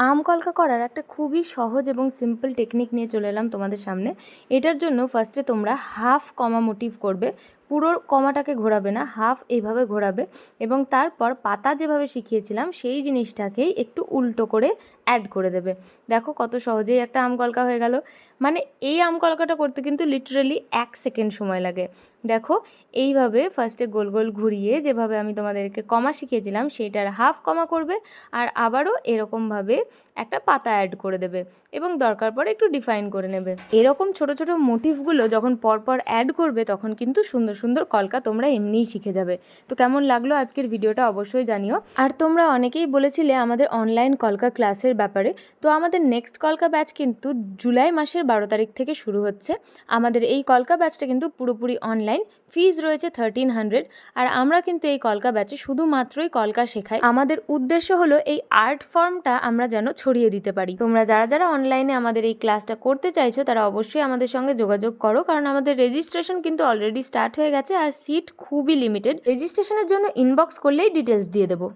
আম কলকা করার একটা খুবই সহজ এবং সিম্পল টেকনিক নিয়ে চলে এলাম তোমাদের সামনে। এটার জন্য ফার্স্টে তোমরা হাফ কমা মোটিভ করবে, পুরো কমাটাকে ঘোরাবে না, হাফ এইভাবে ঘোরাবে এবং তারপর পাতা যেভাবে শিখিয়েছিলাম সেই জিনিসটাকেই একটু উল্টো করে অ্যাড করে দেবে। দেখো কত সহজেই একটা আম কলকা হয়ে গেল। মানে এই আম কলকাটা করতে কিন্তু লিটারালি 1 সেকেন্ড সময় লাগে। দেখো এইভাবে ফার্স্টে গোল গোল ঘুরিয়ে যেভাবে আমি তোমাদেরকে কমা শিখিয়েছিলাম সেইটার হাফ কমা করবে, আর আবারও এরকমভাবে একটা পাতা অ্যাড করে দেবে এবং দরকার পড়ে একটু ডিফাইন করে নেবে। এরকম ছোট ছোট মোটিভগুলো যখন পরপর অ্যাড করবে তখন কিন্তু সুন্দর সুন্দর কলকা তোমরা এমনিই শিখে যাবে। তো কেমন লাগলো আজকের ভিডিওটা অবশ্যই জানিও। আর তোমরা অনেকেই বলেছিলে আমাদের অনলাইন কলকা ক্লাসের ব্যাপারে। তো আমাদের নেক্সট কলকা ব্যাচ কিন্তু জুলাই মাসের 12 তারিখ থেকে শুরু হচ্ছে। আমাদের এই কলকা ব্যাচটা কিন্তু পুরোপুরি অনলাইন, ফিজ রয়েছে 1300। আর আমরা কিন্তু এই কলকা ব্যাচে শুধুমাত্রই কলকা শেখাই। আমাদের উদ্দেশ্য হলো এই আর্ট ফর্মটা আমরা যেন ছড়িয়ে দিতে পারি। তোমরা যারা যারা অনলাইনে আমাদের এই ক্লাসটা করতে চাইছো তারা অবশ্যই আমাদের সঙ্গে যোগাযোগ করো, কারণ আমাদের রেজিস্ট্রেশন কিন্তু অলরেডি স্টার্ট হয়ে গেছে আর সিট খুবই লিমিটেড। রেজিস্ট্রেশনের জন্য ইনবক্স করলেই ডিটেলস দিয়ে দেবো।